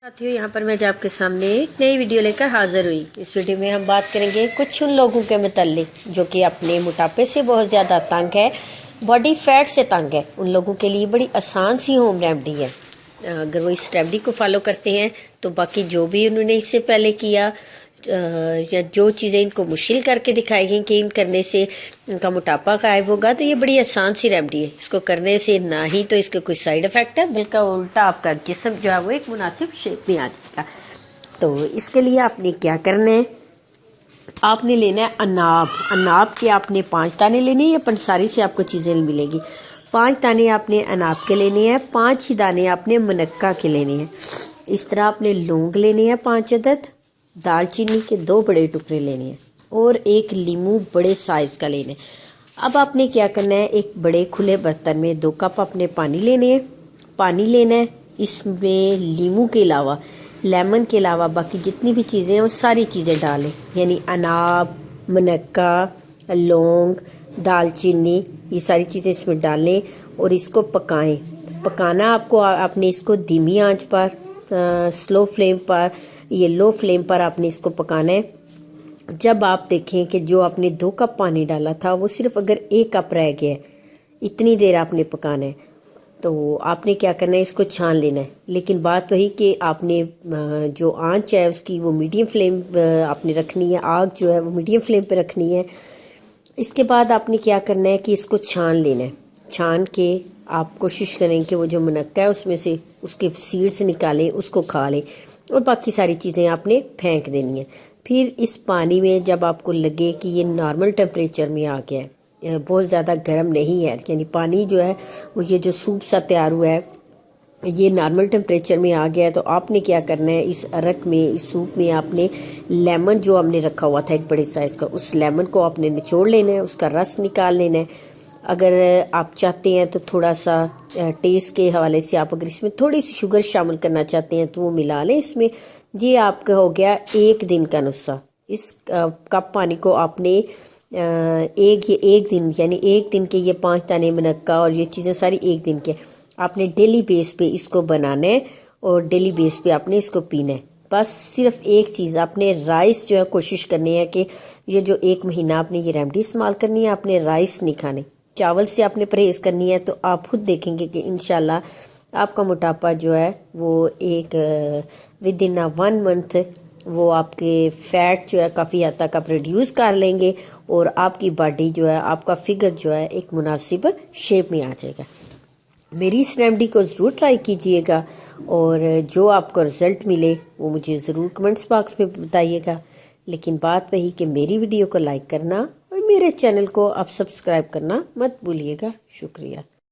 साथियों, यहाँ पर मैं आज आपके सामने एक नई वीडियो लेकर हाजिर हुई। इस वीडियो में हम बात करेंगे कुछ उन लोगों के मुतालिक जो कि अपने मोटापे से बहुत ज़्यादा तंग है, बॉडी फैट से तंग है। उन लोगों के लिए बड़ी आसान सी होम रेमेडी है। अगर वो इस रेमेडी को फॉलो करते हैं तो बाकी जो भी उन्होंने इससे पहले किया या जो चीज़ें इनको मुश्किल करके दिखाई गई कि इन करने से इनका मोटापा गायब होगा, तो ये बड़ी आसान सी रेमेडी है। इसको करने से ना ही तो इसके कोई साइड इफ़ेक्ट है, बल्कि उल्टा आपका जिस्म जो है वो एक मुनासिब शेप में आ जाएगा। तो इसके लिए आपने क्या करना है, आपने लेना है अनाब के आपने 5 दाने लेने हैं। या पंसारी से आपको चीज़ें मिलेगी। 5 दाने आपने अनाब के लेने हैं, 5 ही दाने आपने मुनक्का के लेने हैं। इस तरह आपने लौंग लेने हैं 5 अदद, दालचीनी के 2 बड़े टुकड़े लेने हैं और 1 लीमू बड़े साइज़ का लेना है। अब आपने क्या करना है, एक बड़े खुले बर्तन में 2 कप अपने पानी लेने हैं। पानी लेना है, इसमें लीमू के अलावा, लेमन के अलावा बाकी जितनी भी चीज़ें हैं वो सारी चीज़ें डालें, यानी अनाब, मुनक्का, लौंग, दालचीनी, ये सारी चीज़ें इसमें डालें और इसको पकाएं। पकाना आपने इसको धीमी आंच पर, स्लो फ्लेम पर, ये लो फ्लेम पर आपने इसको पकाना है। जब आप देखें कि जो आपने 2 कप पानी डाला था वो सिर्फ अगर 1 कप रह गया है, इतनी देर आपने पकाना है। तो आपने क्या करना है, इसको छान लेना है। लेकिन बात वही कि आपने जो आंच है उसकी वो मीडियम फ्लेम आपने रखनी है, आग जो है वो मीडियम फ्लेम पे रखनी है। इसके बाद आपने क्या करना है कि इसको छान लेना है। छान के आप कोशिश करें कि वो जो मुनक्का है उसमें से उसके सीड्स निकालें, उसको खा लें और बाकी सारी चीज़ें आपने फेंक देनी है। फिर इस पानी में जब आपको लगे कि ये नॉर्मल टेम्परेचर में आ गया है, बहुत ज़्यादा गर्म नहीं है, यानी पानी जो है वो ये जो सूप सा तैयार हुआ है ये नॉर्मल टेम्परेचर में आ गया है, तो आपने क्या करना है, इस अरक में, इस सूप में आपने लेमन जो हमने रखा हुआ था एक बड़े साइज़ का, उस लेमन को आपने निचोड़ लेना है, उसका रस निकाल लेना है। अगर आप चाहते हैं तो थोड़ा सा टेस्ट के हवाले से आप अगर इसमें थोड़ी सी शुगर शामिल करना चाहते हैं तो वो मिला लें इसमें। ये आपका हो गया 1 दिन का नुस्खा। इस कप पानी को आपने एक दिन, यानी 1 दिन के ये 5 दाने मुनक्का और ये चीज़ें सारी 1 दिन के आपने डेली बेस पे इसको बनाना है और डेली बेस पे आपने इसको पीना है। बस सिर्फ एक चीज़, आपने राइस जो है कोशिश करनी है कि ये जो 1 महीना आपने ये रेमेडी इस्तेमाल करनी है, आपने राइस नहीं खाने, चावल से आपने परहेज़ करनी है। तो आप खुद देखेंगे कि इंशाल्लाह आपका मोटापा जो है वो एक विद इन 1 मंथ वो आपके फैट जो है काफ़ी हद तक आप रिड्यूस कर लेंगे और आपकी बॉडी जो है, आपका फिगर जो है एक मुनासिब शेप में आ जाएगा। मेरी इस रेमेडी को ज़रूर ट्राई कीजिएगा और जो आपको रिज़ल्ट मिले वो मुझे ज़रूर कमेंट्स बॉक्स में बताइएगा। लेकिन बात वही कि मेरी वीडियो को लाइक करना और मेरे चैनल को आप सब्सक्राइब करना मत भूलिएगा। शुक्रिया।